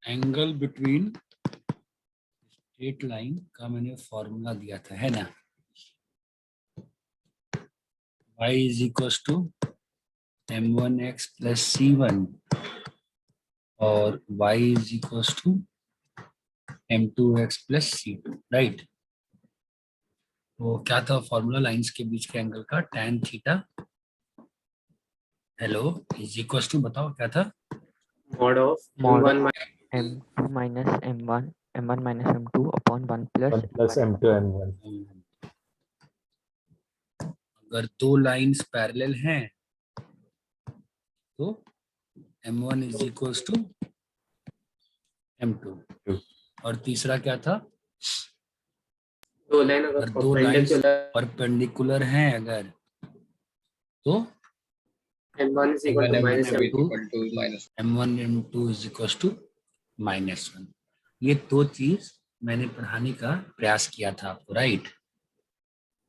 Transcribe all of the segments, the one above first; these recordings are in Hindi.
एंगल बिटवीन स्ट्रेट लाइन का मैंने फॉर्मूला दिया था, है ना। y is equal to m1x plus c1 और y is equal to m2x plus c2, right. तो क्या था फॉर्मूला लाइंस के बीच के एंगल का? tan theta, hello, is equal to, बताओ क्या था? mod of mod m1 m2 minus m1 minus m2 upon 1 plus 1 plus m2 m1. अगर दो लाइंस पैरेलल हैं तो m1 is equal to m2, और तीसरा क्या था? दो लाइन अगर अगर दो लाइंस परपेंडिकुलर परपेंडिकुलर हैं अगर, तो m1 is equal to minus m2 m1 m2 is equal to -1। ये दो चीज मैंने पढ़ाने का प्रयास किया था आपको, राइट?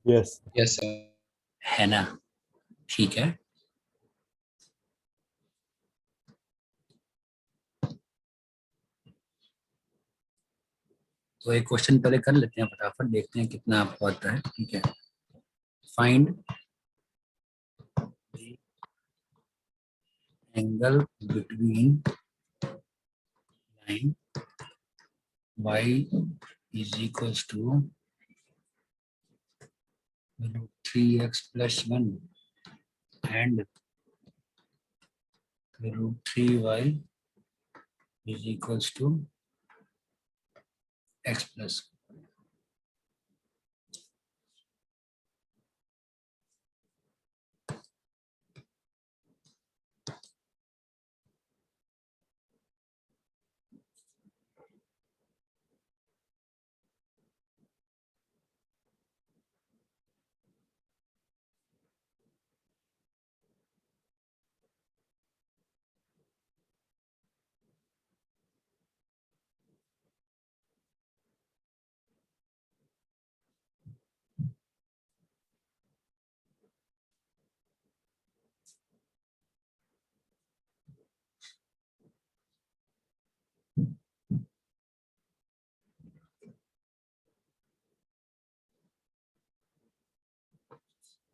Yes. Yes, sir. है ना, ठीक है। तो एक क्वेश्चन पहले कर लेते हैं फटाफट, देखते हैं कितना आपको आता है, ठीक है। Find angle between line y is equals to √3x plus 1 and √3y is equals to x plus।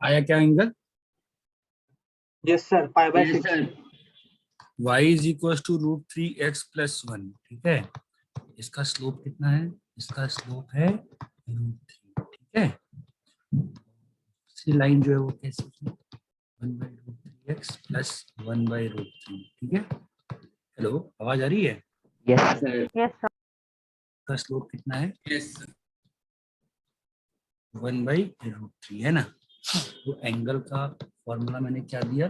आया क्या angle? Yes, sir. Pi by yes 6. sir y is equals to √3x plus 1, ठीक है। इसका स्लोप कितना है? इसका स्लोप है √3, ठीक है। दूसरी लाइन जो है वो कैसी थी? 1/√3x प्लस 1/√3, ठीक है। हेलो, आवाज आ रही है? yes sir yes sir का स्लोप कितना है? yes 1/√3, है ना। तो एंगल का फॉर्मूला मैंने क्या दिया?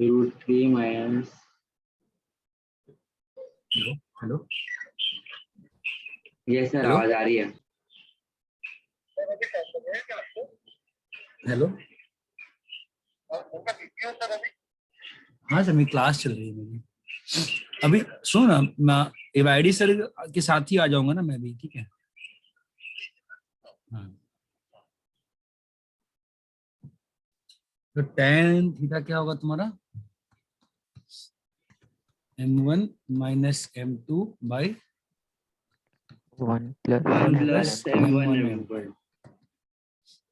√3 minus hello hello yes sir hello आवाज आ रही है हेलो, हाँ सर, मेरी क्लास चल रही है मेरी अभी। सुनो ना, मैं एवाईडी सर के साथ ही आ जाऊंगा ना मैं भी, ठीक है। हाँ, तो tan थीटा क्या होगा तुम्हारा? m1 minus m2 by 1 plus 1 plus plus m1 m1 m1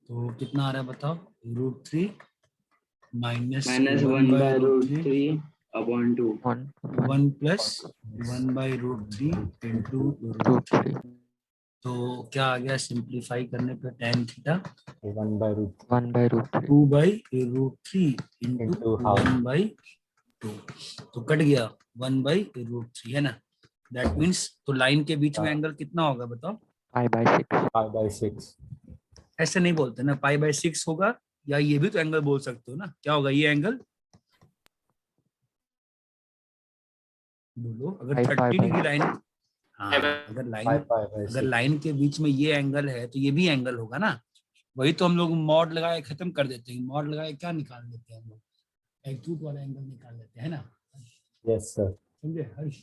तो कितना आ रहा है बताओ? √3 minus minus 1 by √3 1/√3 upon 2 1 1 plus 1 by √3 into √3। 2 3 तो क्या आ गया सिंप्लीफाई करने पे? tan theta 1 by root 1 by root 3 2 by √3 into into half. 1 by 2, तो कट गया 1 by √3, है ना। दैट मीन्स तो लाइन के बीच में एंगल कितना होगा बताओ? pi by 6 pi by 6. ऐसे नहीं बोलते ना, π/6 होगा, या ये भी तो एंगल बोल सकते हो ना। क्या होगा ये एंगल? बोलो। अगर pi 30 डिग्री by लाइन, हाँ, अगर Pi लाइन pi by अगर 6. लाइन के बीच में ये एंगल है तो ये भी एंगल होगा ना। वही तो हम लोग मॉड लगाए खत्म कर देते हैं। मॉड लगाए क्या निकाल देते हैं हम लोग? एक्यूट वाला एंगल निकाल लेते हैं ना। Yes, sir. समझे हर्ष?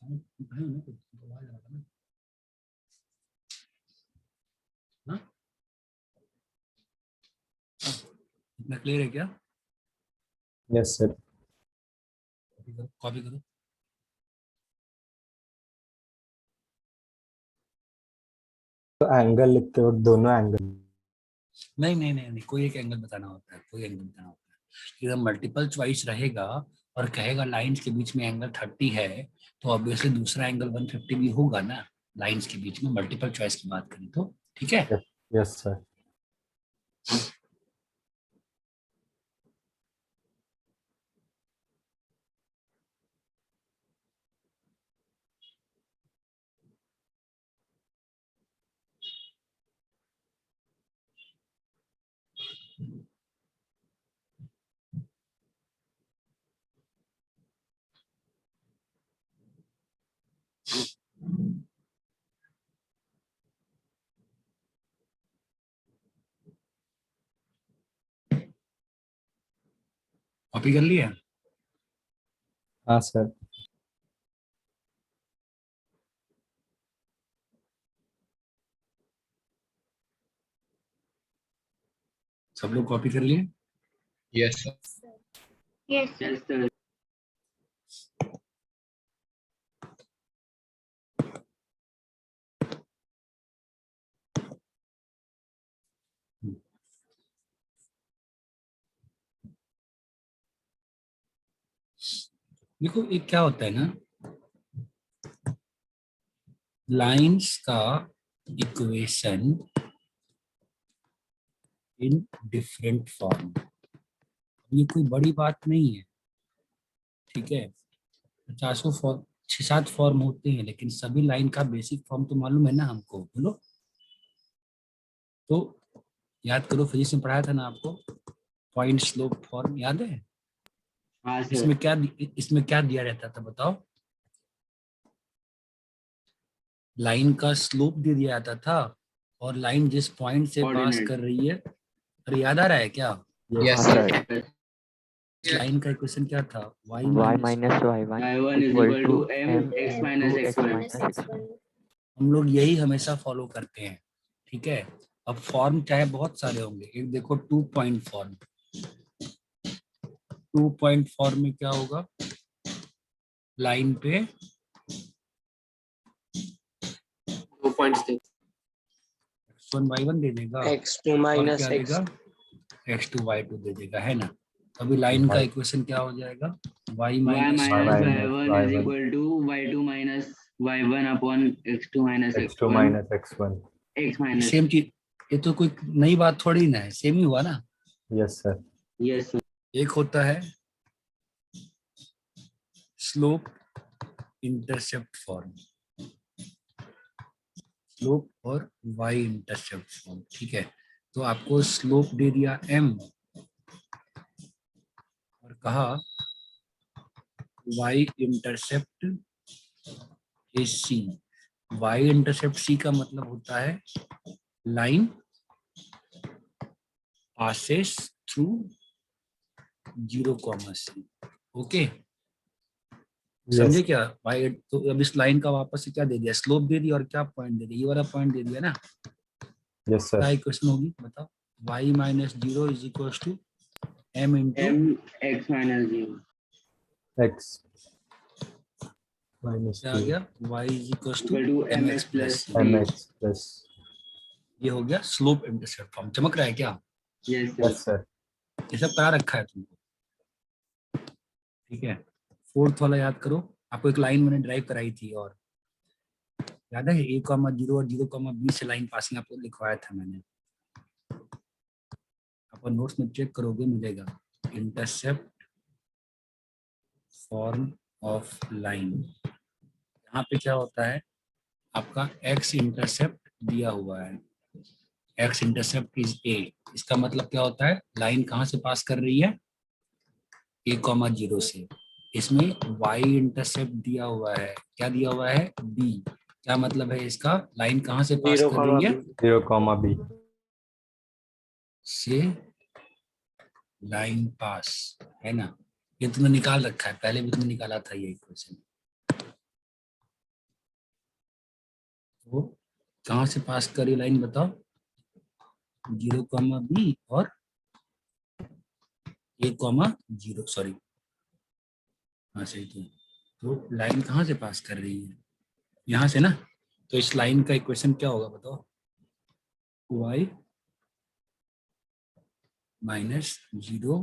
भाई ना कुछ आवाज आ रहा था ना। हाँ, इतना क्लियर है क्या? Yes, sir. कॉपी करो तो एंगल लिखते हो दोनों एंगल। नहीं नहीं नहीं नहीं, कोई एक एंगल बताना होता है, कोई एंगल बताना होता है। अगर मल्टीपल चॉइस रहेगा और कहेगा लाइंस के बीच में एंगल 30 है, तो ऑब्वियसली दूसरा एंगल 150 भी होगा ना, लाइंस के बीच में मल्टीपल चॉइस की बात करें तो। ठीक है, यस सर। कॉपी कर लिया? हाँ सर। सब लोग कॉपी कर लिए? Yes, sir. Yes, sir. देखो ये क्या होता है ना, लाइंस का इक्वेशन इन डिफरेंट फॉर्म, ये कोई बड़ी बात नहीं है। ठीक है, 50 फॉर्म, 6-7 फॉर्म होते हैं, लेकिन सभी लाइन का बेसिक फॉर्म तो मालूम है ना हमको, बोलो। तो याद करो, फिजिक्स में पढ़ाया था ना आपको, पॉइंट स्लोप फॉर्म याद है? हाँ सर। इसमें क्या दिया रहता था बताओ? लाइन का स्लोप दे दिया जाता था, और लाइन जिस पॉइंट से पास Coordinate. कर रही है, अरे याद आ रहा है क्या? Yes, हाँ sir. सर। लाइन का इक्वेशन क्या था? y y minus y1 Y1 is equal equal to to m m x into minus x x1. minus x1। हम लोग यही हमेशा फॉलो करते हैं। ठीक है, अब फॉर्म चाहे बहुत सारे होंगे, एक देखो 2 पॉइंट फॉर्म। 2 पॉइंट फॉर्म में क्या होगा? लाइन पे 2 points थे। x1 y1 दे देगा, x2 और minus क्या x. देगा? x2 y2 दे देगा, है ना? अभी लाइन का इक्वेशन क्या हो जाएगा? y Y minus minus y1 y1 is equal to y2 minus y1 upon x2 minus x2 x1 minus x1। x minus. Same चीज, ये तो कोई नई बात थोड़ी ना है, सेम ही हुआ ना। Yes sir. Yes sir. एक होता है स्लोप इंटरसेप्ट फॉर्म, स्लोप और y इंटरसेप्ट फॉर्म। ठीक है, तो आपको स्लोप दे दिया m और कहा y intercept is c। y intercept c का मतलब होता है line passes through 0, c। Okay, समझे क्या? y तो अब इस लाइन का वापस से क्या दे दिया? स्लोप दे दिया, और क्या पॉइंट दे दिया? ये वाला पॉइंट दे दिया ना। यस क्या सर। इक्वेशन होगी बताओ? y minus 0 is equal to m into m x minus 0. x minus क्या आ गया? y is equal Equal to to mx mx plus plus. b. mx plus। ये हो गया स्लोप इंटरसेप्ट फॉर्म। चमक रहा है क्या? Yes sir. Yes sir. ये सब करा रखा है तुमको। ठीक है, फोर्थ वाला याद करो, आपको एक लाइन मैंने ड्राइव कराई थी, और याद है a,0 और 0,b से लाइन पासिंग आपको लिखवाया था मैंने। आप नोट्स में चेक करोगे मिलेगा, इंटरसेप्ट फॉर्म ऑफ लाइन। यहाँ पे क्या होता है, आपका x इंटरसेप्ट दिया हुआ है, x इंटरसेप्ट इज a। इसका मतलब क्या होता है? लाइन कहाँ से पास कर रही है? a,0 से। इसमें y इंटरसेप्ट दिया हुआ है, क्या दिया हुआ है? b। क्या मतलब है इसका? लाइन कहाँ से पास 0, कर रही है? 0, b। से लाइन पास, है ना? ये तुमने निकाल रखा है, पहले भी तुमने निकाला था ये इक्वेशन। तो कहाँ से पास कर रही लाइन बताओ? 0,b और a,0, सॉरी, हाँ सही। तो लाइन कहाँ से पास कर रही है? यहाँ से ना। तो इस लाइन का इक्वेशन क्या होगा बताओ? y minus 0।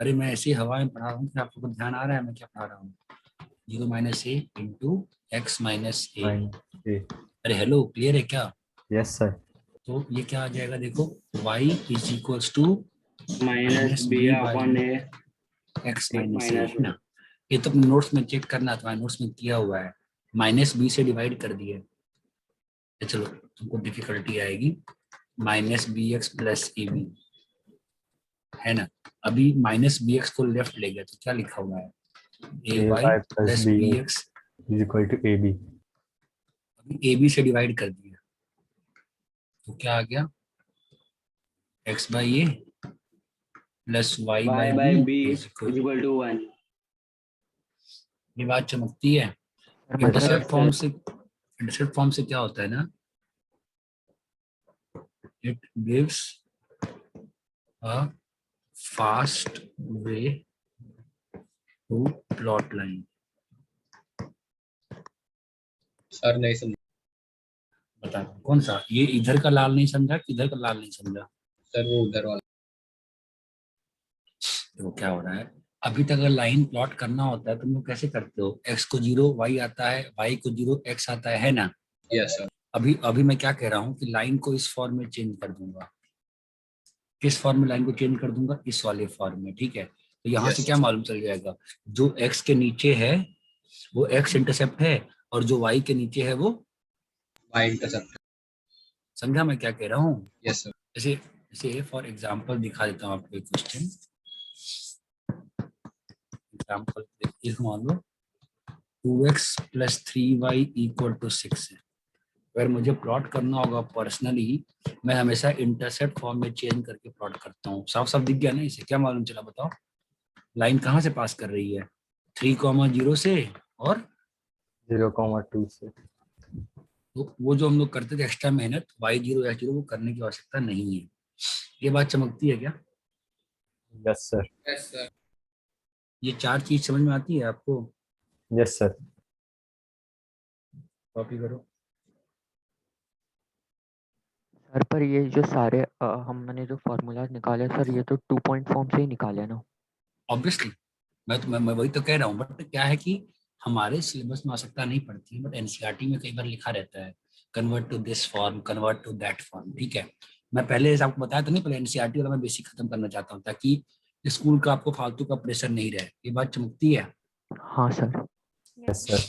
अरे मैं ऐसे ही हवा में पढ़ा रहा हूँ कि आपको कुछ ध्यान आ रहा है मैं क्या पढ़ा रहा हूँ? 0 minus A into x minus A. minus a. अरे हेलो, क्लियर है क्या? Yes, sir. तो ये क्या आ जाएगा देखो, y is equals to minus b upon a x minus a, minus है ना? ये तो अपने नोट्स में चेक करना, तुम्हारे नोट्स में किया हुआ है। माइनस बी से डिवाइड कर दिए, तो चलो तुमको डिफिकल्टी आएगी। माइनस बी एक्स प्लस ए बी, है ना? अभी माइनस बी एक्स को लेफ्ट ले गया तो क्या लिखा हुआ है? A Y ay plus plus b B X. is equal to ab. अभी ए बी से डिवाइड कर दिया तो क्या आ गया? X by a plus y y by by b b is is equal to 1। ये बात चमकती है। सर इंटरसेप्ट मतलब फॉर्म से क्या होता है ना, it gives a fast way to plot line. Sir नहीं समझ। बता कौन सा? ये इधर का लाल नहीं समझा कि इधर का लाल नहीं समझा? सर वो उधर वाला। तो क्या हो रहा है, अभी तक अगर लाइन प्लॉट करना होता है तुम लोग कैसे करते हो? एक्स को 0 वाई आता है, वाई को 0 एक्स आता है ना? Yes sir. अभी अभी मैं क्या कह रहा हूँ कि लाइन को इस फॉर्म में चेंज कर दूंगा। किस फॉर्म में लाइन को चेंज कर दूंगा? इस वाले फॉर्म में, ठीक है? तो यहाँ से Yes. क्या मालूम चल जाएगा, जो एक्स के नीचे है वो एक्स इंटरसेप्ट है, और जो वाई के नीचे है वो, वाई इंटरसेप्ट। समझा मैं क्या कह रहा हूँ? Yes sir. जैसे जैसे फॉर एग्जाम्पल दिखा देता हूँ आपको एक क्वेश्चन। एग्जाम्पल मान लो 2x plus 3y equal to 6 है। अगर मुझे प्लॉट करना होगा पर्सनली, मैं हमेशा इंटरसेप्ट फॉर्म में चेंज करके प्लॉट करता हूँ। साफ साफ दिख गया ना? इसे क्या मालूम चला बताओ? लाइन कहाँ से पास कर रही है? 3,0 से, और 0,2 से. तो वो जो हम लोग करते थे एक्स्ट्रा मेहनत y0 x0, वो करने की आवश्यकता नहीं है। ये बात चमकती है क्या? Yes, sir. Yes sir. ये 4 चीज समझ में आती है आपको? Yes, sir. कॉपी करो। सर पर ये जो सारे हमने जो फॉर्मूलाज निकाले सर ये तो 2 पॉइंट फॉर्म से ही निकाले ना। ऑब्वियसली मैं वही तो कह रहा हूँ, बट क्या है कि हमारे सिलेबस में आवश्यकता नहीं पड़ती है, बट एनसीईआरटी में कई बार लिखा रहता है convert to this form, convert to that form, ठीक है? मैं पहले जैसे आपको बताया था नहीं, पहले एनसीईआरटी वाला मैं बेसिक खत्म करना चाहता हूँ ताकि स्कूल का आपको फालतू का प्रेशर नहीं रहे। ये बात चमकती है। हाँ सर। Yes, sir.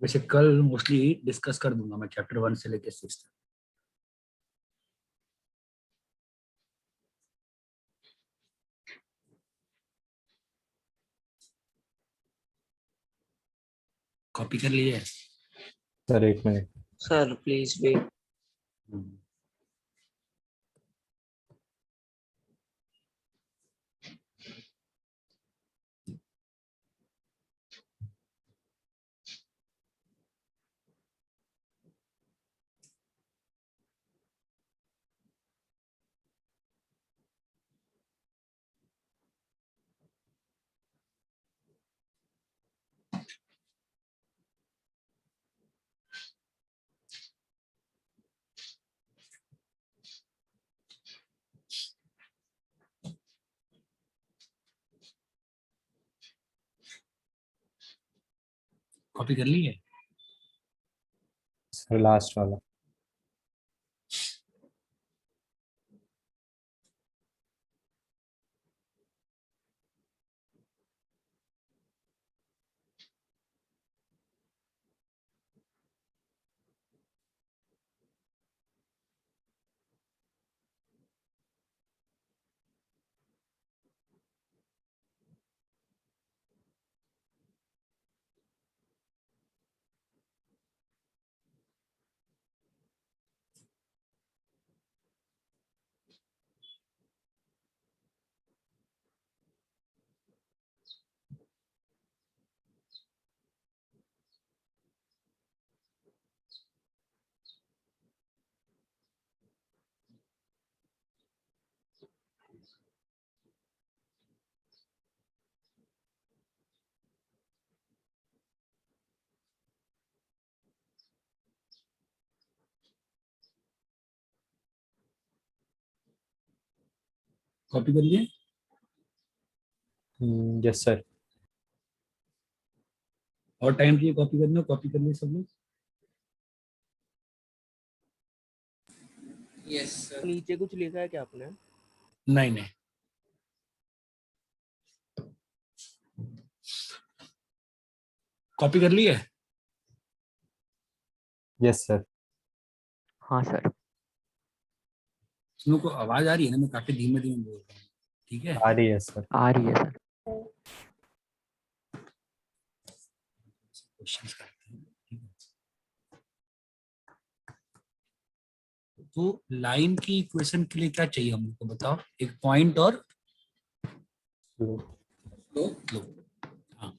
वैसे कल मोस्टली डिस्कस कर दूंगा मैं चैप्टर 1 से लेकर 6 तक। कॉपी कर लीजिए। Sir, 1 minute. Sir please wait. Hmm. Copy कर ली है? Sir, last wala. कॉपी कर लिए? Yes sir. और टाइम चाहिए कॉपी करने? कॉपी कर लिए सब लोग? Yes sir. नीचे कुछ लिखा है क्या आपने? नहीं नहीं, कॉपी कर लिए? Yes sir. हाँ सर। सुनो, को आवाज आ रही है ना? मैं काफी धीमे धीमे बोल रहा हूँ, ठीक है? आ रही है सर। आ रही है सर। क्वेश्चंस करते हैं, ठीक है? तो लाइन की इक्वेशन के लिए क्या चाहिए हम लोग को बताओ? एक पॉइंट और लो। हाँ,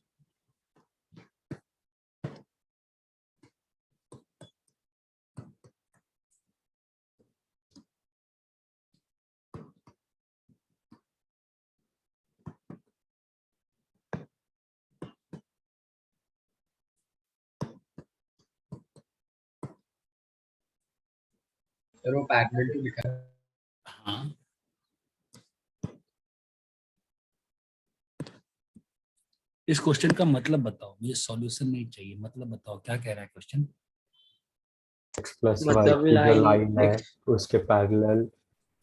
सर वो पैरेलल टू लिखा है। हाँ। इस क्वेश्चन का मतलब बताओ, मुझे सॉल्यूशन नहीं चाहिए, मतलब बताओ क्या कह रहा है क्वेश्चन? x प्लस वाई मतलब की जो line लाइन है x उसके पैरेलल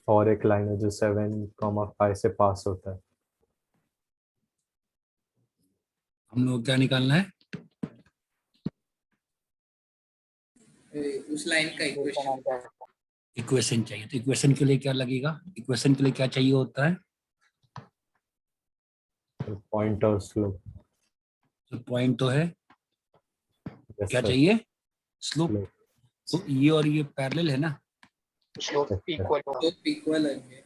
और एक लाइन है जो 7,5 से पास होता है। हम लोग क्या निकालना है? उस लाइन का इक्वेशन। इक्वेशन चाहिए। तो इक्वेशन के लिए क्या लगेगा? इक्वेशन के लिए क्या चाहिए होता है? पॉइंट और स्लोप। तो पॉइंट तो है, यस क्या सर। चाहिए? स्लोप। स्लोप। तो ये और ये पैरेलल है ना, slope equal तो इक्वल है।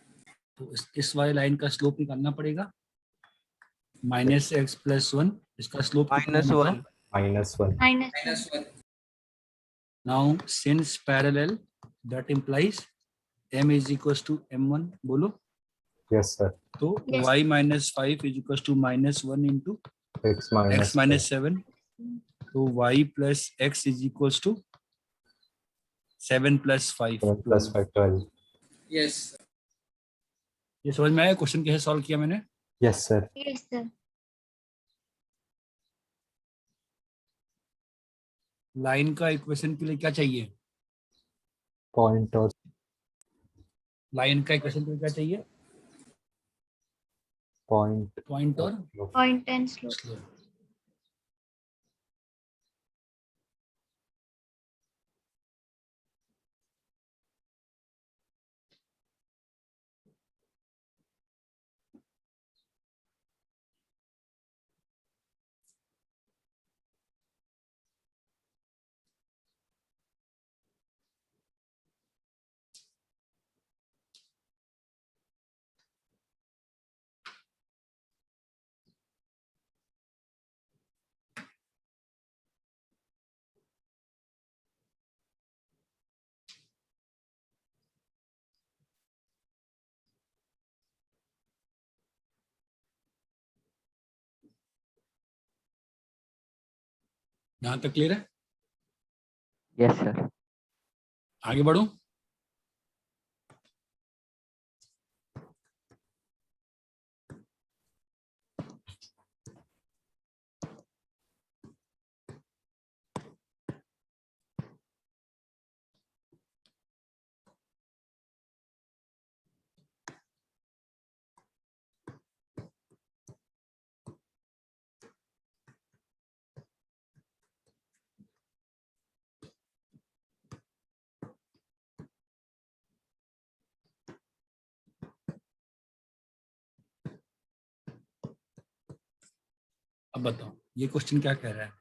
तो इस वाली लाइन का स्लोप निकालना पड़ेगा। -x+1, इसका स्लोप कितना है बताओ? -1। -1। Now since parallel, that implies m is equal to m1, बोलो। Yes sir. तो y -5 is equal to -1 into x x minus 7। तो y plus x is equal to 7 + 5, 7 + 5 12। Yes. ये समझ में आया क्वेश्चन कैसे सॉल्व किया मैंने? Yes sir. लाइन का इक्वेशन के लिए क्या चाहिए? पॉइंट और लाइन का इक्वेशन के लिए क्या चाहिए? पॉइंट पॉइंट और slope। स्लोप। यहाँ तक क्लियर है? Yes sir. आगे बढ़ो। अब बताओ ये क्वेश्चन क्या कह रहा है?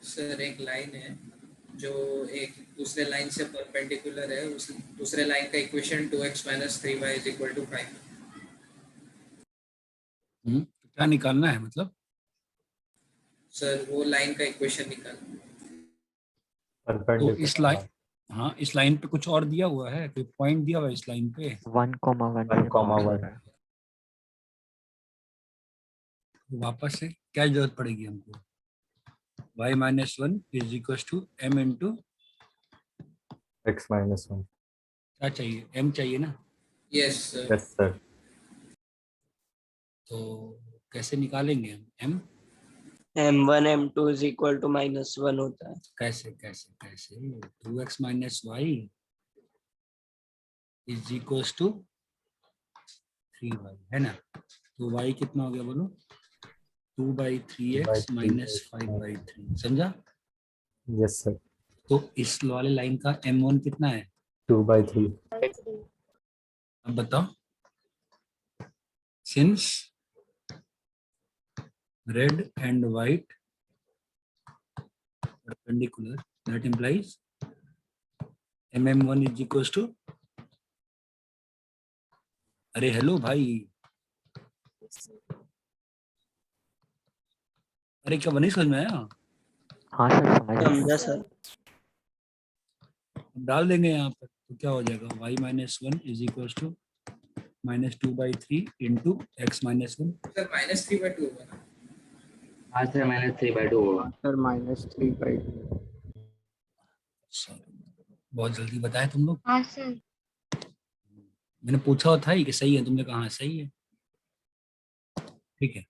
सर एक लाइन है जो एक दूसरे लाइन से परपेंडिकुलर है, उस दूसरे लाइन का इक्वेशन 2x - 3y = 5। तो क्या निकालना है मतलब? सर वो लाइन का इक्वेशन निकाल। तो इस लाइन, परपेंडिकुलर हाँ इस लाइन पे कुछ और दिया हुआ है, कोई पॉइंट दिया हुआ है इस लाइन पे? 1,1 से 1,1 पास हो रहा है। तो वापस से क्या जरूरत पड़ेगी हमको? y - 1 is equal to m into x minus 1. क्या चाहिए, m चाहिए ना? Yes sir. Yes, sir. तो कैसे निकालेंगे हम m? m1 m2 is equal to -1 होता है। कैसे कैसे कैसे 2x minus y is equals to 3y, है ना? तो y कितना हो गया बोलो? 2/3x माइनस 5/3, समझा? Yes, sir. तो इस वाले लाइन का m1 कितना है? 2/3. अब बताओ, since red and white perpendicular, that implies mm1 is equals to, अरे हेलो भाई, अरे क्या नहीं समझ में आया? हाँ सर समझ रहा हूँ। समझा सर। अब डाल देंगे यहाँ पर, तो क्या हो जाएगा? y minus 1 is equals to -2/3 into x minus 1। Sir -3/2 होगा ना? हाँ सर -3/2 होगा। सर -3/2। बहुत जल्दी बताया तुम लोग। हाँ सर। मैंने पूछा था ही कि सही है, तुमने कहा हाँ, सही है। ठीक है,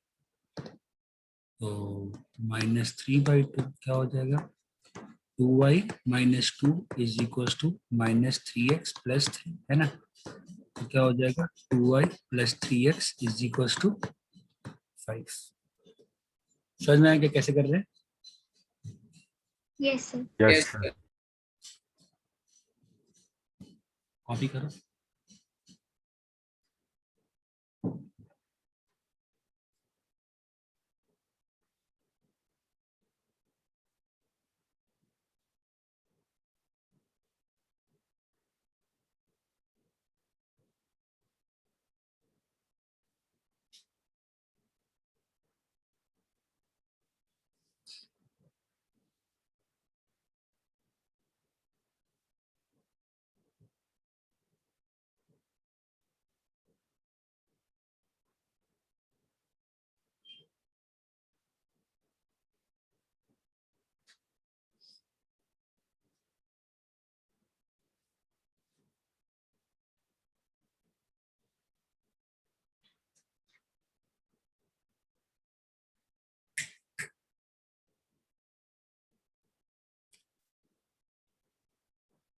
तो -3/2 क्या हो जाएगा? 2y minus 2 is equals to -3x plus 3, है ना? तो क्या हो जाएगा? 2y plus 3x is equals to 5। समझ में आया कि कैसे कर रहे हैं? Yes sir. Yes, yes sir. Sir. Copy करो।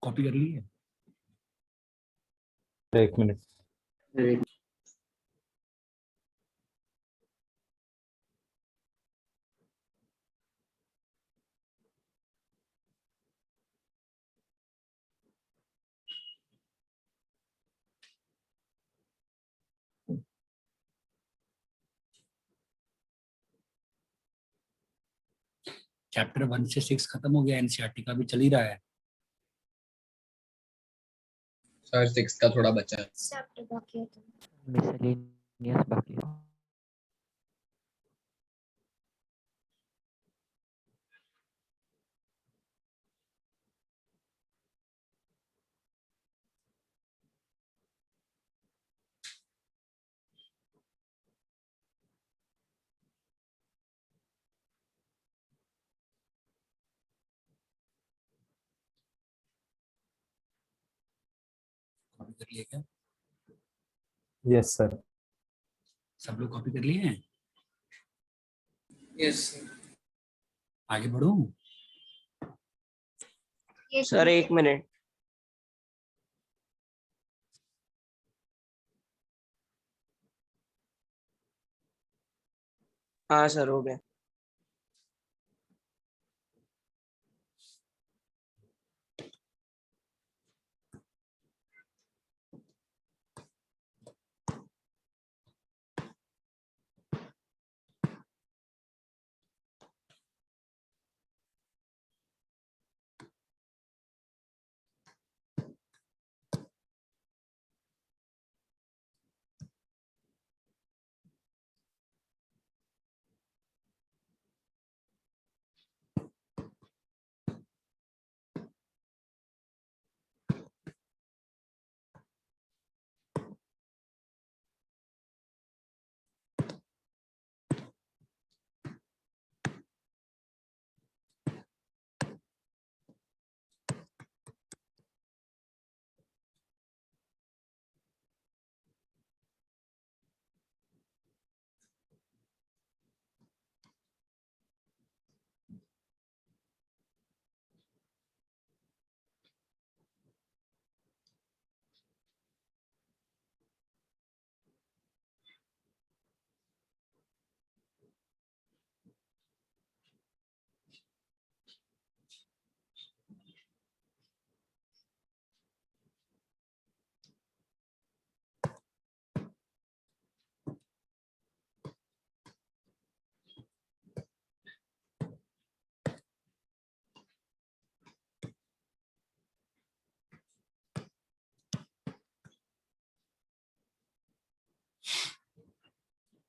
कॉपी कर ली है? एक मिनट. चैप्टर 1 से 6 खत्म हो गया, एनसीईआरटी का भी चल ही रहा है। सर 6 का थोड़ा बचा है। चैप्टर बाकी है तो। मिसलेनियस बाकी है। कॉपी कर लिए क्या? Yes, sir. सब लोग कॉपी कर लिए हैं? Yes sir. आगे बढ़ो। Yes sir 1 minute. हाँ सर हो गया।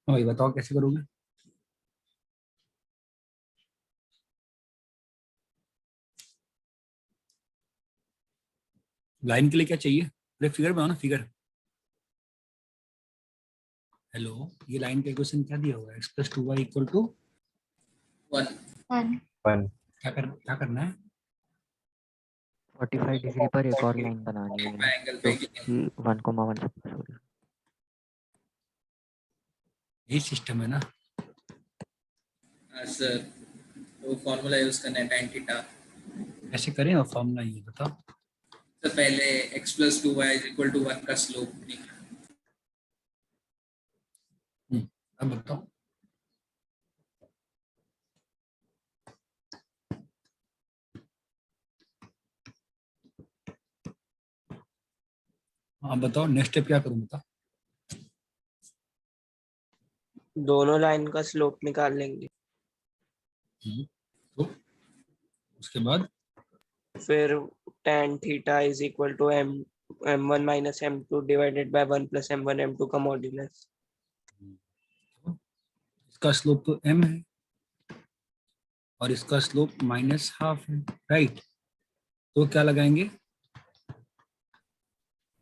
हाँ भाई बताओ कैसे करोगे? लाइन के लिए क्या चाहिए? अरे फिगर बनाओ ना, फिगर। हेलो, ये लाइन का इक्वेशन क्या दिया हुआ है? x plus 2y equal to 1 1 क्या करना है? 45 डिग्री पर एक और लाइन बनानी है हमें, एंगल जो पे कि 1,1 से पास हो रही है। यही सिस्टम है ना? सर वो फॉर्मूला यूज करना है tan थीटा। कैसे करें और फॉर्मूला ये बताओ। तो पहले x plus 2y equal to 1 का स्लोप निकाल। अब बताओ। हाँ बताओ, नेक्स्ट स्टेप क्या करूँ बताओ। दोनों लाइन का स्लोप निकाल लेंगे, तो उसके बाद फिर tan theta is equal to m1 minus m2 divided by 1 plus m1 m2 का मॉड्यूलस। इसका स्लोप तो m है और इसका स्लोप माइनस हाफ है, राइट? तो क्या लगाएंगे?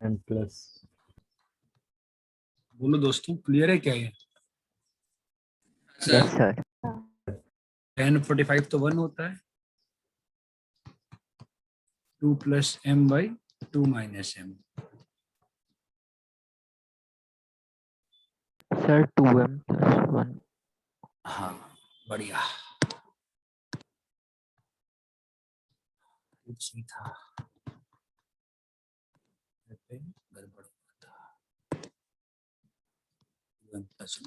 m plus बोलो दोस्तों, क्लियर है क्या ये? Yes sir sir. tan 45 तो 1 होता है, 2 plus m by 2 minus m। Sir 2m plus 1। हाँ बढ़िया, कुछ नहीं था, गड़बड़ हुआ था।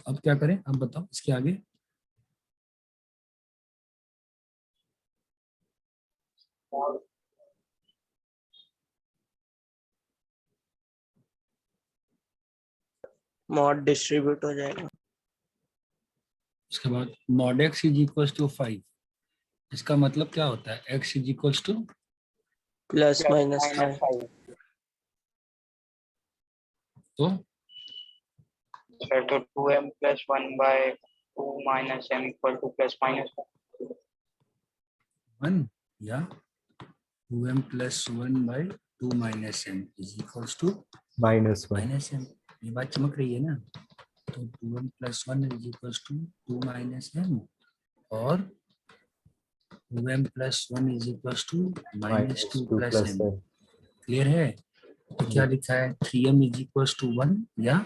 अब क्या करें, अब बताओ इसके आगे। मॉड डिस्ट्रीब्यूट हो जाएगा। उसके बाद mod x is equal to 5। इसका मतलब क्या होता है? x is equal to plus minus 5। तो सर तो 2m plus 1 by 2 minus m equal to plus minus 1 या 2m plus 1 by 2 minus m is equal to -1 minus m। ये बात चमक रही है ना? तो 2m plus 1 is equal to 2 minus m और 2m plus 1 is equal to minus 2 -2 plus plus m। m clear है? तो क्या लिखा है? 3m इज इक्वल टू 1 या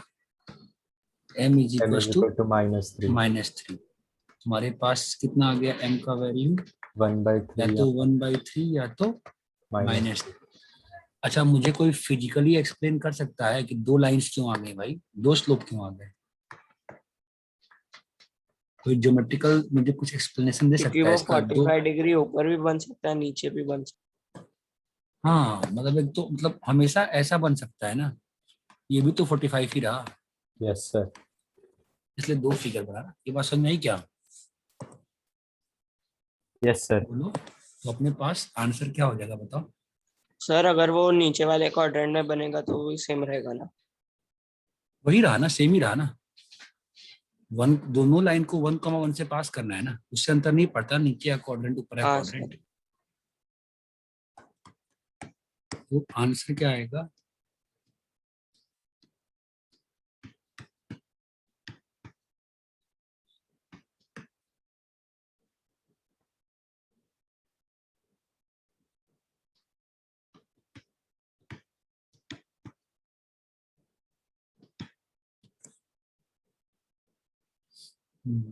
m is m equal is to equal to -3 -3। तुम्हारे पास कितना आ गया m का वैल्यू? 1 by या 3 तो या 1/3 या तो माइनस। -3 अच्छा, मुझे कोई फिजिकली एक्सप्लेन कर सकता है कि दो लाइंस क्यों आ गई भाई, दो स्लोप क्यों आ गए? कोई ज्योमेट्रिकल मुझे कुछ एक्सप्लेनेशन दे क्योंकि सकता है वो इसका? दो 45 डिग्री ऊपर भी बन सकता है, नीचे भी बन सकता हाँ मतलब एक तो मतलब हमेशा ऐसा बन सकता है ना, ये भी तो 45 ही रहा, yes sir इसलिए दो फिगर बना ना। ये बात समझ में आई क्या? yes sir बोलो तो अपने पास आंसर क्या हो जाएगा बताओ। है। सर अगर वो नीचे वाले क्वाड्रेंट में बनेगा तो वो सेम रहेगा ना। वही रहा ना, सेम ही रहा ना। वन, दोनों लाइन को 1,1 से पास करना है ना, उससे अंतर नहीं पड़ता नीचे या क्वाड्रेंट ऊपर है हाँ सर। क्वाड्रेंट। तो आंसर क्या आएगा?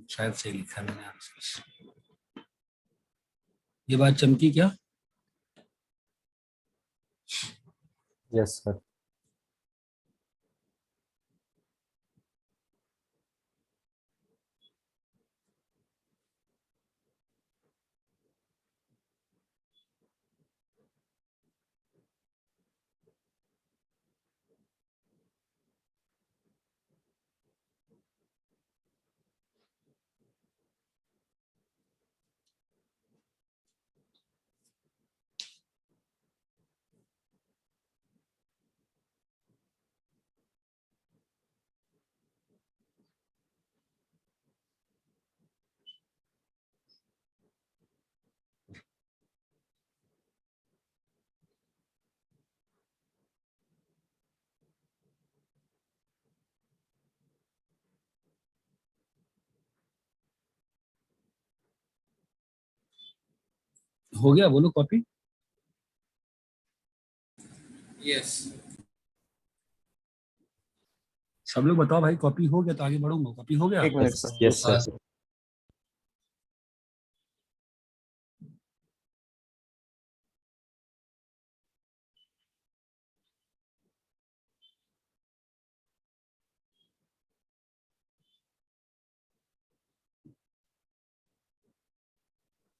शायद सही लिखा मैंने आंसर। ये बात चमकी क्या? yes sir हो गया, बोलो कॉपी। यस। सब लोग बताओ भाई, कॉपी हो गया तो आगे बढ़ूंगा। कॉपी हो गया? एक मिनट सर। Yes, हाँ sir.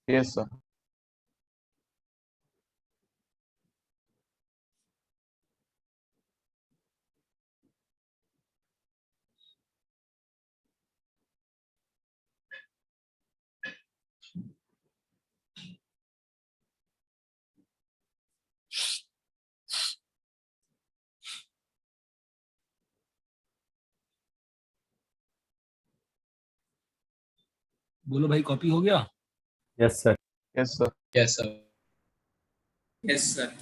Yes, sir. बोलो भाई, कॉपी हो गया? Yes, sir. Yes, sir. Yes sir. Yes sir.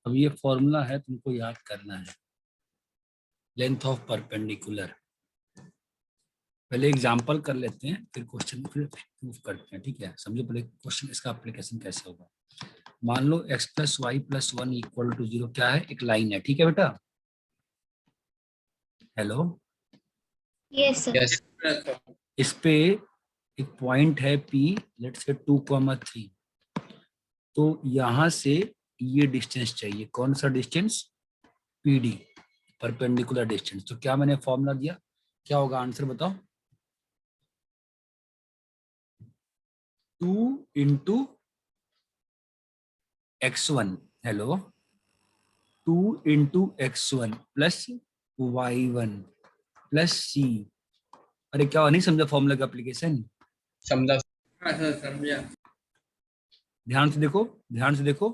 अब ये फॉर्मूला है, तुमको याद करना है, लेंथ ऑफ परपेंडिकुलर। पहले एग्जांपल कर लेते हैं, फिर क्वेश्चन फिर प्रूफ करते हैं, ठीक है? समझो पहले क्वेश्चन, इसका एप्लीकेशन कैसे होगा। मान लो x plus y plus 1 equal to 0 क्या है? एक लाइन है, ठीक है बेटा? Hello, Yes, sir. यस इस पे एक पॉइंट है P, लेट्स से 2,3। तो यहाँ से ये डिस्टेंस चाहिए, कौन सा डिस्टेंस? PD, perpendicular distance. तो क्या मैंने फॉर्मूला दिया, क्या होगा आंसर बताओ? 2 into x1, hello, 2 into x1 plus y1 plus c। अरे क्या नहीं समझा फॉर्मूला का एप्लीकेशन? समझा। हाँ सर, समझा। ध्यान से देखो, ध्यान से देखो,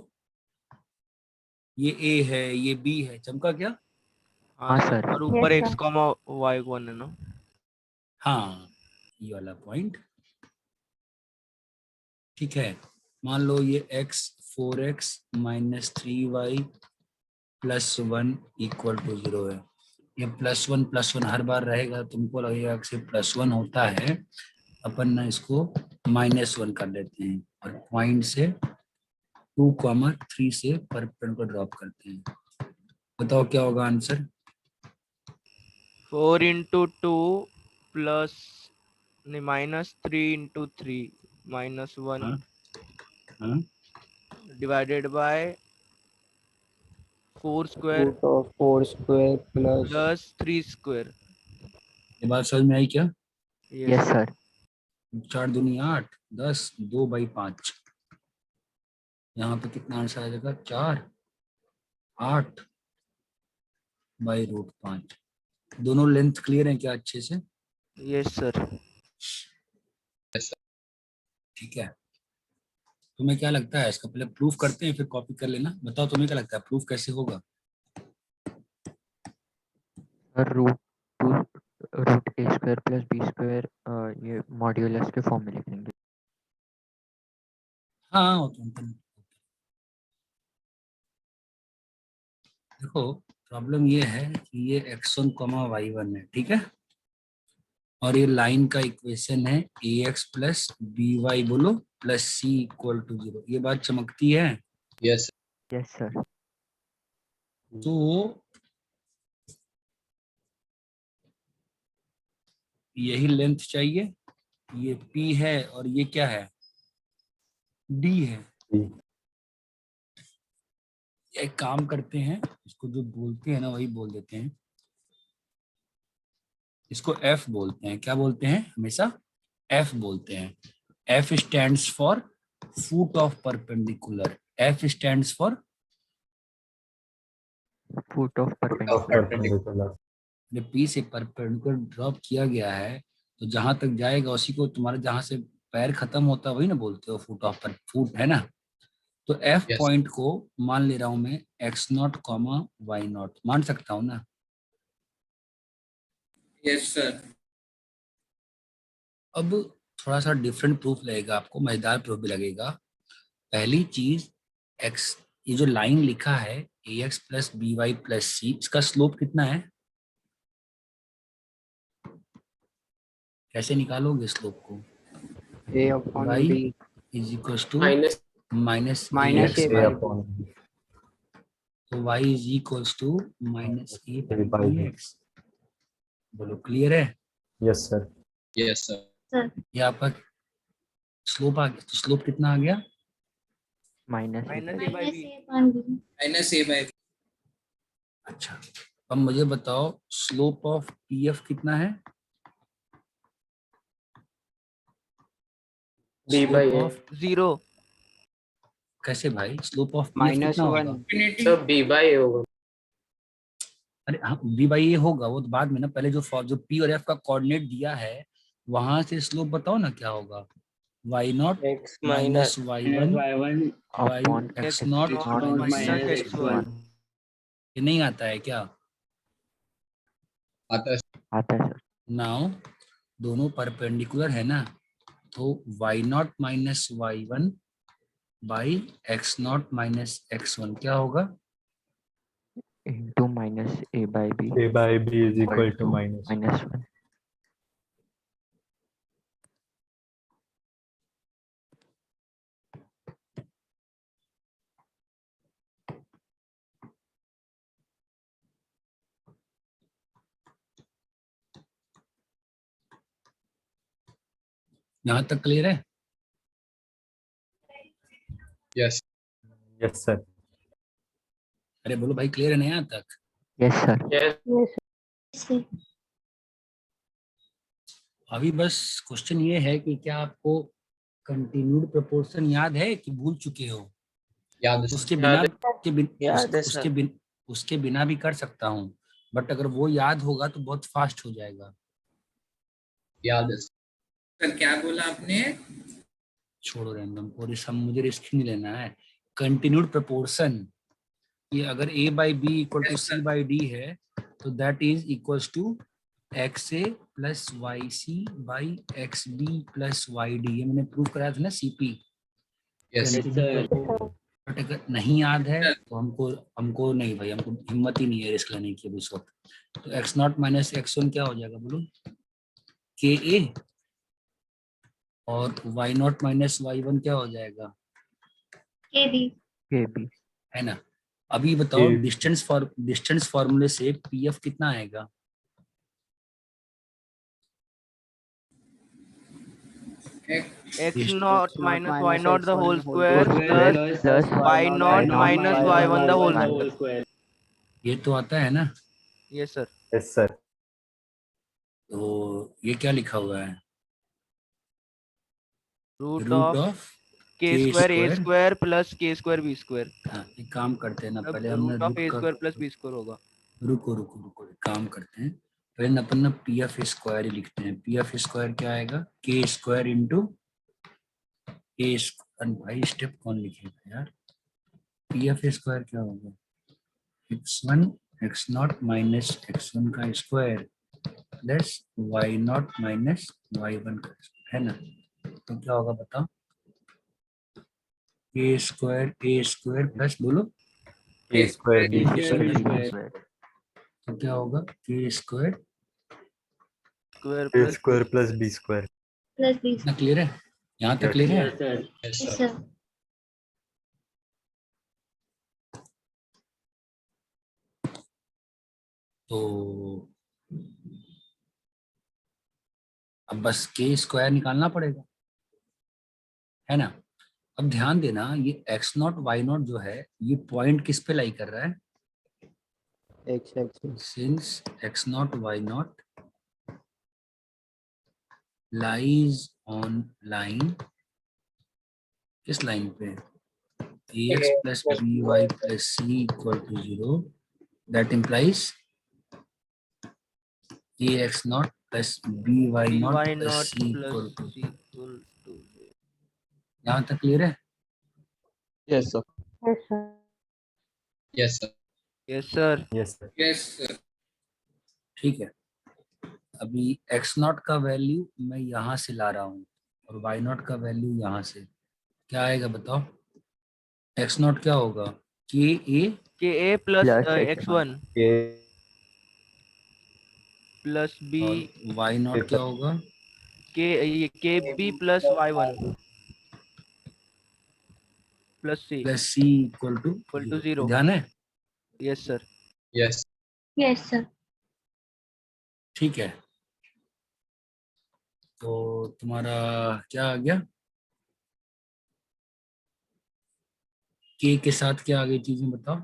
ये a है, ये b है, चमका क्या? हाँ सर। और ऊपर Yes, x sir. Comma y one है ना। हाँ, ये वाला पॉइंट, ठीक है? मान लो ये x 4x minus 3y plus 1 equal to 0 है। ये प्लस वन हर बार रहेगा, तुमको लगेगा कि प्लस 1 होता है, अपन ना इसको -1 कर देते हैं और पॉइंट से 2,3 से परपेंडिकुलर को ड्रॉप करते हैं। बताओ क्या होगा आंसर? 4 इंटू 2 प्लस -3 इंटू 3 -1 हाँ हाँ, divided by 4 square root of 4 square plus plus 3 square. ये बात समझ में आई क्या? Yes sir. 4 दूनी 8, 10, 2/5। यहाँ पे कितना आंसर आ जाएगा? 4, 8 बाई रूट 5। दोनों लेंथ क्लियर है क्या अच्छे से? Yes sir. ठीक है, तुम्हें क्या लगता है इसका? पहले प्रूफ करते हैं फिर कॉपी कर लेना। बताओ तुम्हें क्या लगता है प्रूफ कैसे होगा? सर रूट ए स्क्वायर प्लस बी स्क्वायर, ये मॉड्यूलस के फॉर्म में लिखेंगे। हाँ वो तो देखो, प्रॉब्लम ये है कि ये x1 y1 है, ठीक है? और ये लाइन का इक्वेशन है ax प्लस by, बोलो, प्लस c इक्वल टू 0। ये बात चमकती है? Yes yes sir. तो यही लेंथ चाहिए, ये p है और ये क्या है? d है। एक काम करते हैं, इसको जो बोलते हैं ना वही बोल देते हैं, इसको एफ बोलते हैं। क्या बोलते हैं? हमेशा एफ बोलते हैं। F stands for foot of perpendicular. F stands for foot of Of perpendicular. perpendicular. जब पी से परपेंडिकुलर ड्रॉप किया गया है तो जहां तक जाएगा उसी को, तुम्हारे जहां से पैर खत्म होता है वही ना बोलते हो फुट ऑफ पर, फुट है ना। तो एफ Yes. पॉइंट को मान ले रहा हूं मैं x naught comma y naught, मान सकता हूं ना। Yes sir. अब थोड़ा सा डिफरेंट प्रूफ लगेगा आपको, मजेदार प्रूफ भी लगेगा। पहली चीज, एक्स, ये जो लाइन लिखा है a x plus B y plus c, इसका स्लोप कितना है? कैसे निकालोगे स्लोप को? A upon y b is equal to minus minus minus a a A by upon तो y is equals to minus a A by B. X. बोलो क्लियर है? Yes, sir. Yes, sir. ये आपका स्लोप आ गया। तो स्लोप कितना आ गया? माइनस माइनस ए बाई अच्छा, अब मुझे बताओ स्लोप ऑफ पी एफ कितना है? B by A. ऑफ 0 कैसे भाई? स्लोप ऑफ पी एफ कितना होगा? सर B by A होगा। अरे हाँ, बी बाई ए होगा, वो तो बाद में ना, पहले जो पी और एफ का कोऑर्डिनेट दिया है वहां से स्लोप बताओ ना क्या होगा। Y naught X minus minus y one y1 y upon x naught minus x1। ये नहीं आता है क्या? आता है। आता है सर। नाउ दोनों परपेंडिकुलर है ना, तो y not minus Y one by x not minus x one क्या होगा? Into minus a by b A by B is equal to minus. Minus 1। यहाँ तक क्लियर है? Yes. Yes, sir. अरे बोलो भाई क्लियर है ना यहाँ तक? Yes sir. yes अभी बस क्वेश्चन ये है कि क्या आपको कंटिन्यूड प्रोपोर्शन याद है कि भूल चुके हो? याद है, sir. उसके बिना याद है सर। उसके बिना भी कर सकता हूँ, बट अगर वो याद होगा तो बहुत फास्ट हो जाएगा। याद है, sir. सर क्या बोला आपने? छोड़ो रैंडम को, मुझे रिस्क नहीं लेना है। कंटिन्यूड प्रोपोर्शन, ये अगर a by b equal to c by d है तो that is equals to x a plus y c by x b plus y d. ये मैंने प्रूव कराया था ना सीपी। Yes, sir. बट अगर नहीं याद है तो हमको नहीं भाई, हमको हिम्मत ही नहीं है रिस्क लेने की अभी इस वक्त। तो x not minus x one क्या हो जाएगा बोलो? के ए, और y not minus Y one क्या हो जाएगा? के बी है ना। अभी बताओ A. डिस्टेंस फॉर्मूले से पी एफ कितना आएगा? X x naught minus y naught the whole square plus plus y naught minus y1 the whole square। ये तो आता है ना। yes sir Yes, sir. तो ये क्या लिखा हुआ है? root root of of k k square a square। square plus k square b square। हाँ, एक काम करते हैं ना, अब पहले हमने root of a square plus b square होगा। रुको एक काम करते हैं, पहले अपन ना पी एफ स्क्वायर ही लिखते हैं। पी एफ स्क्वायर क्या आएगा? के स्क्वायर इंटू ए स्क्वायर। भाई स्टेप कौन लिखेगा यार? पी एफ स्क्वायर क्या होगा? X one x not minus x one का square plus y not minus Y one का स्क्वायर, है ना। तो क्या होगा बताओ? ए स्क्वायर प्लस बोलो A square B A square. square तो क्या होगा? के square square A plus square plus B square. इतना क्लियर है? यहाँ तक Yes. क्लियर है? yes sir Yes, sir. तो अब बस के स्क्वायर निकालना पड़ेगा, है ना। अब ध्यान देना, ये x नॉट y नॉट जो है ये पॉइंट किस पे लाई कर रहा है? x axis. Since x not y not lies on line, किस लाइन पे? ax plus by plus c equal to 0. That implies ax naught plus by naught y plus naught c plus equal to. c equal to 0. यहाँ तक क्लियर है? Yes, sir. Yes, sir. Yes sir. Yes, sir. Yes, sir. ठीक है, अभी x नॉट का वैल्यू मैं यहाँ से ला रहा हूँ और y नॉट का वैल्यू यहाँ से, क्या आएगा बताओ? x नॉट क्या होगा? ka ka plus Plus x1 A plus b और y नॉट क्या होगा? ये kb plus y1 plus c plus c equal to equal to 0. ध्यान है? Yes sir. Yes. Yes, sir. ठीक है, तो तुम्हारा क्या आ गया? के के साथ क्या आ गई चीजें बताओ?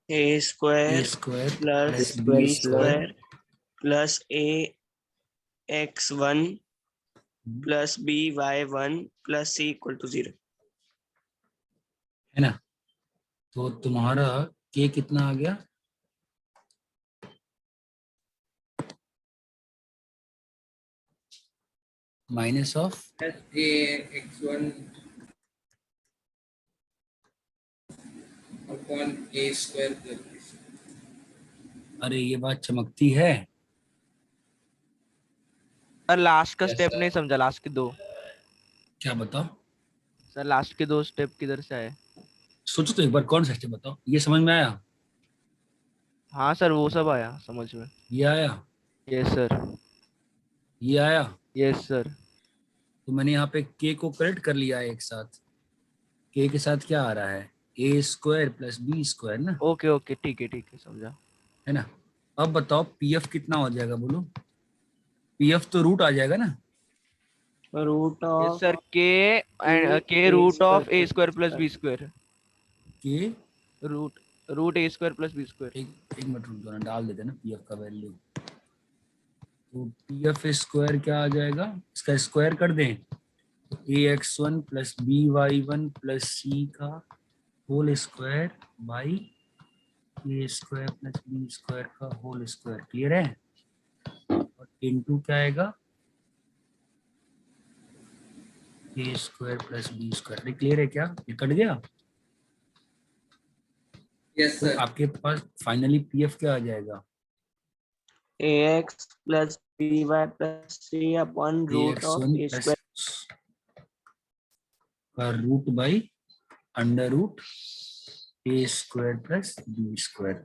a A square square plus plus b B square plus a x1 plus b y1 plus c equal to 0. है ना? तो तुम्हारा के कितना आ गया? Minus of Plus a x1 upon a square plus b. अरे ये बात चमकती है। सर लास्ट का Yes, स्टेप sir. नहीं समझा, लास्ट के दो। क्या बताओ? सर लास्ट के दो स्टेप किधर से आए? सोचो तो एक बार, कौन सा स्टेप बताओ? ये समझ में आया? हाँ सर वो सब आया समझ में। ये आया? Yes sir. ये आया? Yes sir. तो मैंने यहाँ पे के को करेक्ट कर लिया है एक साथ। के के साथ क्या आ रहा है? A square plus B square ना, ओके ओके ठीक है समझा। है ना? अब बताओ पीएफ कितना हो जाएगा, बोलो? पीएफ तो रूट आ जाएगा ना? Root यस of सर के एंड के A root of square A square plus B square. के रूट ए स्क्वायर प्लस बी स्क्वायर। एक मिनट रुक दो ना, डाल देते ना पीएफ का वैल्यू। तो पीएफ स्क्वायर क्या आ जाएगा? इसका स्क्वायर कर दें तो ax1 plus by1 plus c का whole square by a square plus B square का होल स्क्वायर। क्लियर है? और इनटू क्या आएगा? A square plus B square. Clear है क्या? ये कट गया? Yes, तो sir. आपके पास फाइनली पीएफ क्या आ जाएगा? ax plus by plus c upon root of ax1 a plus square. का root by under root A square plus B square.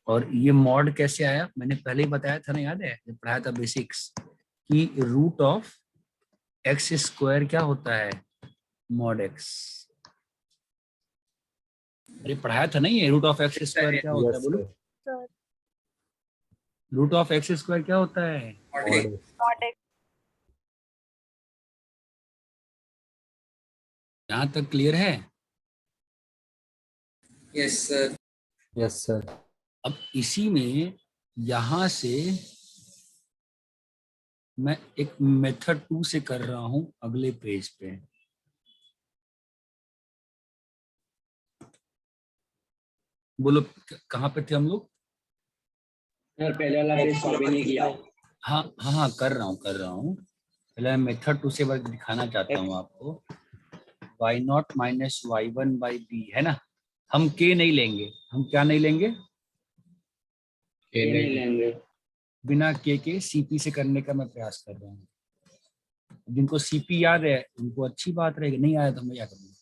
और ये मॉड कैसे आया? मैंने पहले ही बताया था ना, याद है जब पढ़ाया था बेसिक्स, कि रूट ऑफ एक्स स्क्वायर क्या होता है? Mod x. अरे पढ़ाया था ना ये, रूट ऑफ एक्स स्क्वायर क्या होता है? Yes, बोलो, sir. Root of X square क्या होता है? Mod Mod x. x. यहाँ तक क्लियर है? Yes, sir. Yes, sir. अब इसी में यहां से मैं एक मेथड 2 से कर रहा हूं अगले पेज पे। बोलो कहाँ पे थे हम लोग? सर पहले वाला पेज कॉपी नहीं किया। हाँ हाँ हाँ, कर रहा हूँ। पहले मैं मेथड 2 से बस दिखाना चाहता हूँ आपको। y not minus Y one by B, है ना? हम k नहीं लेंगे। हम क्या नहीं लेंगे? Okay, नहीं नहीं. लेंगे। बिना k के cp से करने का मैं प्रयास कर रहा हूँ। जिनको cp याद है उनको अच्छी बात रहेगी, नहीं आया तो मैं क्या करूँगा?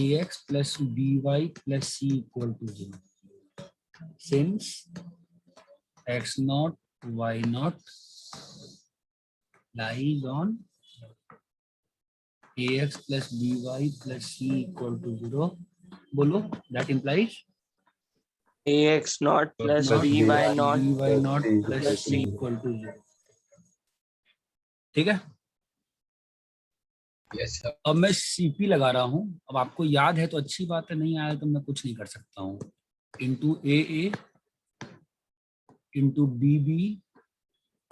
ax plus by plus c equal to 0 since x not y not lies on ax plus by plus c equal to 0. बोलो, that implies ax naught plus Plus by by naught by naught plus c plus plus c c. equal to 0. ठीक है। Yes, sir. अब मैं सीपी लगा रहा हूं। अब आपको याद है तो अच्छी बात है, नहीं आया तो मैं कुछ नहीं कर सकता हूँ। इंटू ए इंटू बी,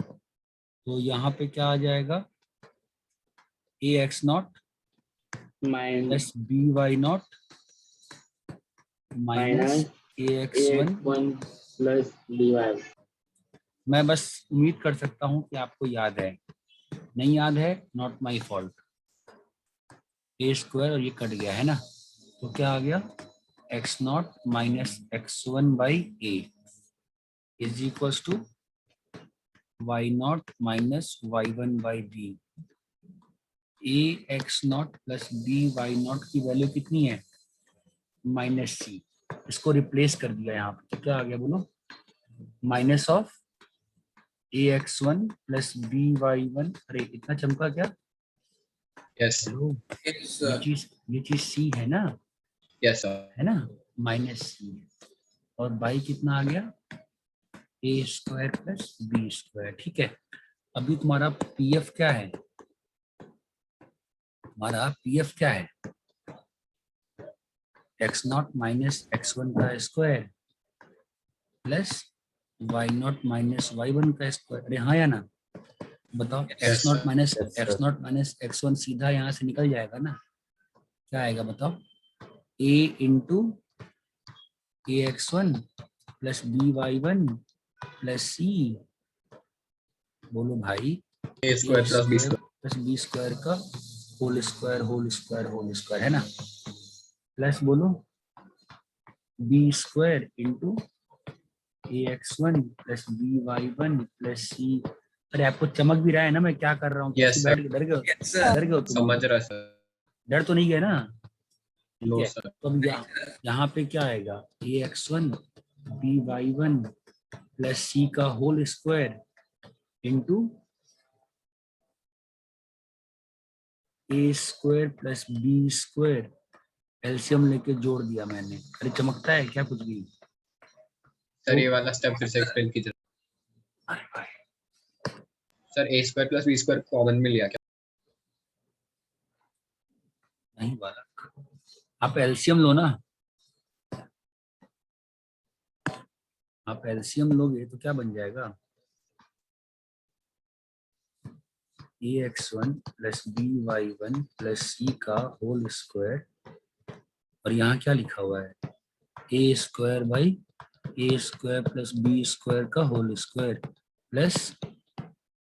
तो यहाँ पे क्या आ जाएगा, a x not minus plus B why not minus a x one. 1 plus dy। मैं बस उम्मीद कर सकता हूँ कि आपको याद है, नहीं याद है not my fault. A square और ये कट गया है ना, तो क्या आ गया, X not minus x one by A is equals to Y not minus Y one by B. A x not plus B Y not की वैल्यू कितनी है, माइनस सी। इसको रिप्लेस कर दिया यहाँ पे, तो क्या आ गया बोलो, minus of A x one plus B Y one. अरे इतना चमका क्या, Yes. हेलो, Yes, ये चीज सी है ना, Yes, sir. है ना, माइनस सी। और बाई कितना आ गया, ए स्क्वायर प्लस बी स्क्वायर। ठीक है। अभी तुम्हारा पीएफ क्या है, हमारा पीएफ क्या है, x not minus x one का square plus y not minus Y one का स्क्वायर। अरे हाँ या ना, बताओ। X sir. Not minus Yes, x sir. Not minus x one सीधा यहाँ से निकल जाएगा ना, क्या आएगा बताओ, a into a x one plus B Y one plus c, बोलो भाई, A A square plus B square square. Plus B square का whole square whole square whole square, है ना, प्लस बोलो b square into a x one plus B Y one plus c. अरे आपको चमक भी रहा है ना मैं क्या कर रहा हूँ, Yes, कैसे sir. बैठ के डर गए, yes, sir. डर गए हो तुम, समझ रहा sir. डर तो नहीं गए ना, ठीक No, है। sir. तो अब यहाँ पे क्या आएगा, a x one b Y one plus c का whole square into a square plus B square, LCM लेके जोड़ दिया मैंने। अरे चमकता है क्या कुछ भी, Sir, ये वाला स्टेप फिर से एक्सप्लेन कीजिए. अरे भाई sir a square plus B square common में लिया क्या? नहीं बालक, आप एलसीएम लो ना, आप एलसीएम लोगे तो क्या बन जाएगा, a x one plus B Y one plus c का होल स्क्वायर, और यहाँ क्या लिखा हुआ है, a square by a square plus B square का whole square plus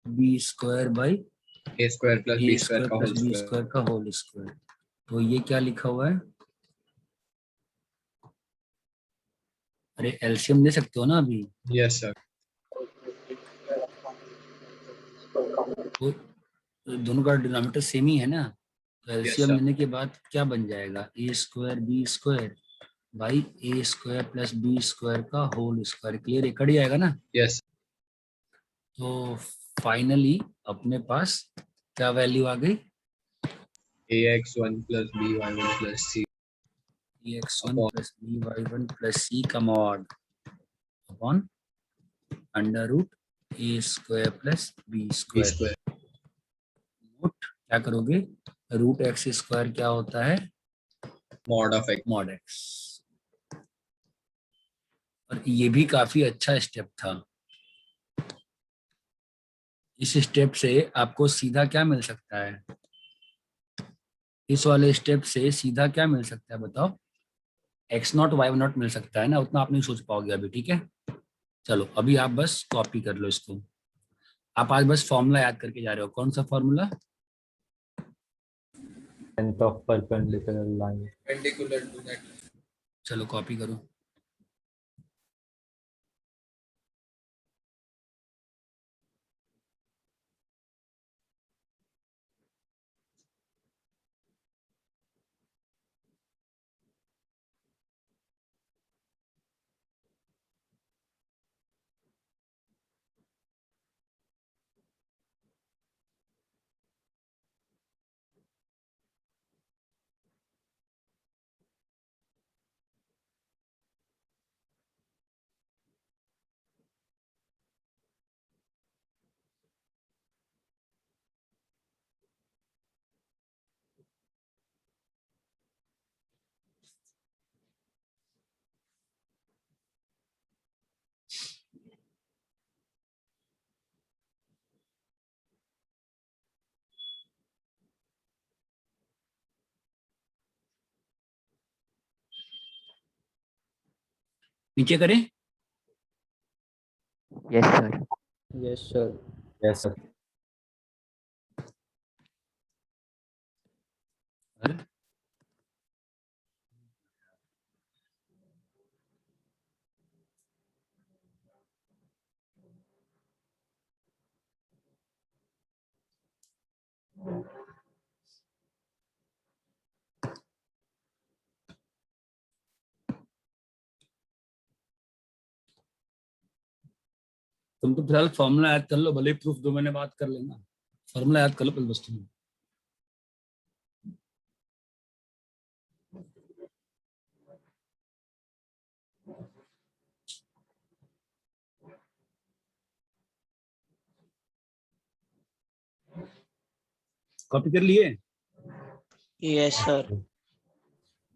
B square by a square plus A b square square का plus whole b square. Square का होल स्क्वायर। तो ये क्या लिखा हुआ है, अरे एलसीएम ले सकते हो ना अभी, यस सर. तो दोनों का डिनोमिनेटर सेम ही है ना, तो Yes, एलसीएम sir. लेने के बाद क्या बन जाएगा, a square b square by a square plus B square का होल स्क्वायर। क्लियर है, कट जाएगा ना। यस. तो फाइनली अपने पास क्या वैल्यू आ गई, a x one plus B Y one plus c a x one plus B Y one plus c का मॉड अपॉन अंडर रूट ए square plus b b square. Square. Note क्या करोगे, रूट एक्स स्क्वायर क्या होता है, mod of x. Mod x. और ये भी काफी अच्छा स्टेप था। इस स्टेप से आपको सीधा क्या मिल सकता है, इस वाले स्टेप से सीधा क्या मिल सकता है बताओ, एक्स नॉट वाई नॉट मिल सकता है ना, उतना आप नहीं सोच पाओगे अभी, ठीक है। चलो अभी आप बस कॉपी कर लो इसको, आप आज बस फॉर्मूला याद करके जा रहे हो, कौन सा formula, Length of perpendicular line. perpendicular to that. चलो कॉपी करो। नीचे करें? Yes sir. Yes, sir. Yes, sir. अरे तुम तो फिलहाल फॉर्मूला याद कर लो, भले प्रूफ दो मैंने बात कर लेना। फॉर्मूला याद कर लो पहले बस तुम। कॉपी कर लिए? Yes sir.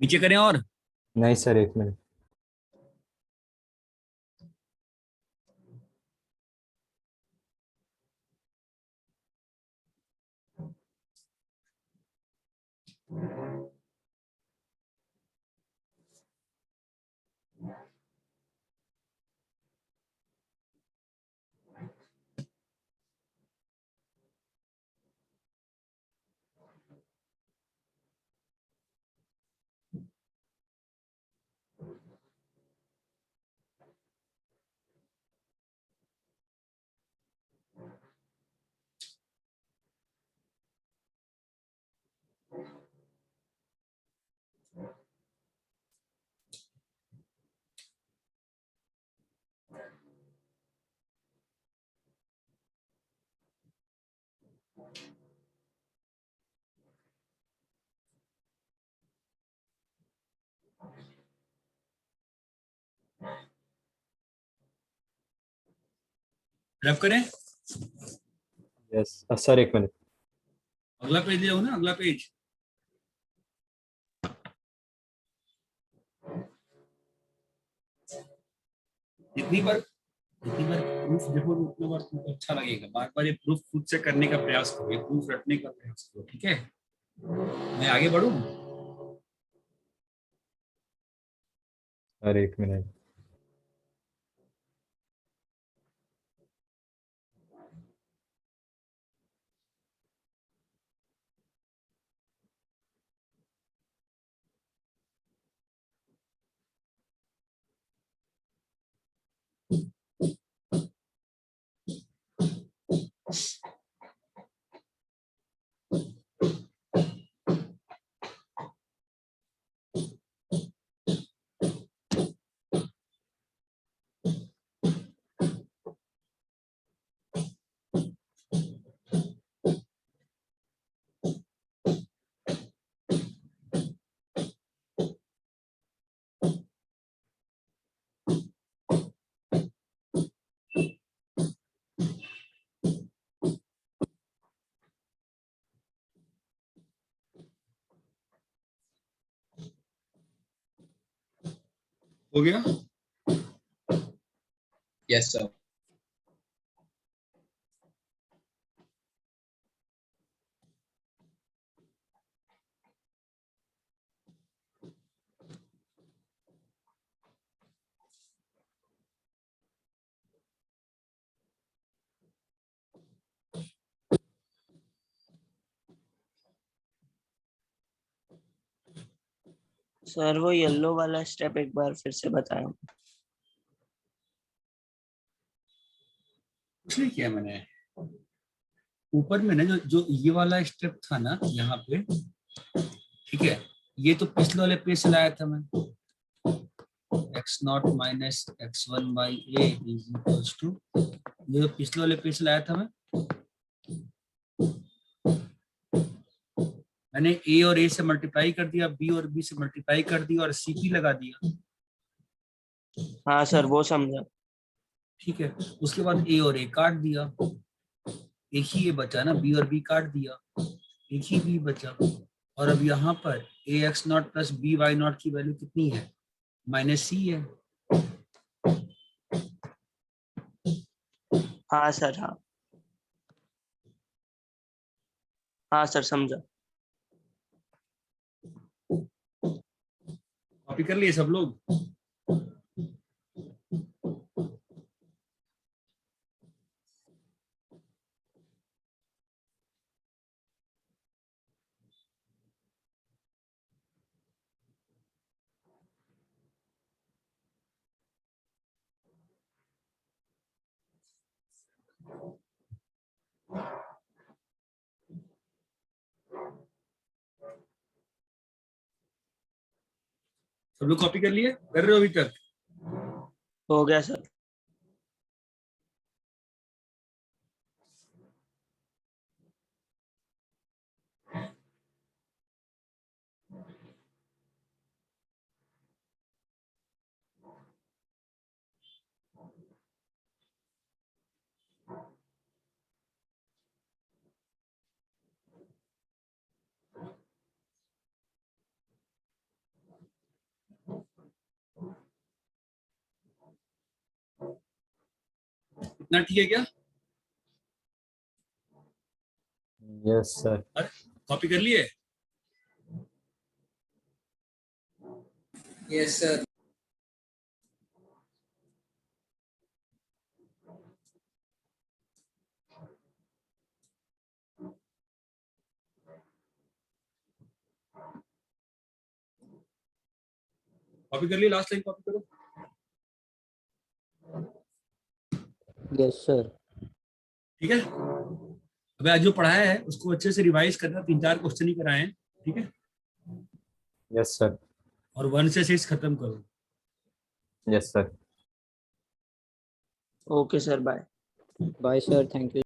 नीचे करें और? नहीं सर, 1 मिनट। रब करें? Yes sir, 1 minute. अगला पेज ले आओ ना, अगला पेज। जितनी बार प्रूफ देखो उतनी बार तुमको अच्छा लगेगा। बार बार ये प्रूफ खुद से करने का प्रयास करो, ये प्रूफ रटने का प्रयास करो, ठीक है? मैं आगे बढ़ूं? Sir 1 minute. हो गया? Yes, sir. सर वो येलो वाला स्टेप एक बार फिर से बताएं। कुछ नहीं किया मैंने। ऊपर में ना जो ये वाला स्टेप था ना यहाँ पे, ठीक है, ये तो पिछले वाले पेज से लाया था मैं। x0 minus x1 by A is equals to, ये तो पिछले वाले पेज से लाया था मैं। मैंने a और a से मल्टीप्लाई कर दिया, b और b से मल्टीप्लाई कर दिया और cp लगा दिया। हाँ सर वो समझा। ठीक है, उसके बाद a और a काट दिया, एक ही a बचा ना, b और b काट दिया, एक ही b बचा। और अब यहाँ पर ax0 प्लस by0 की वैल्यू कितनी है? -c है। हाँ सर। हाँ हाँ सर समझा। कॉपी कर लिए सब लोग? सब लोग कॉपी कर लिए, कर रहे हो अभी तक? हो गया सर। इतना ठीक है क्या? Yes, sir. कॉपी कर लिए? Yes sir. कॉपी कर लिए? लास्ट लाइन कॉपी करो। Yes sir. ठीक है, अबे आज जो पढ़ाया है उसको अच्छे से रिवाइज करना, 3-4 क्वेश्चन ही कराए हैं, ठीक है? Yes, sir. और 1 से 6 खत्म करो। Yes, sir. Okay sir, bye. Bye sir, thank you.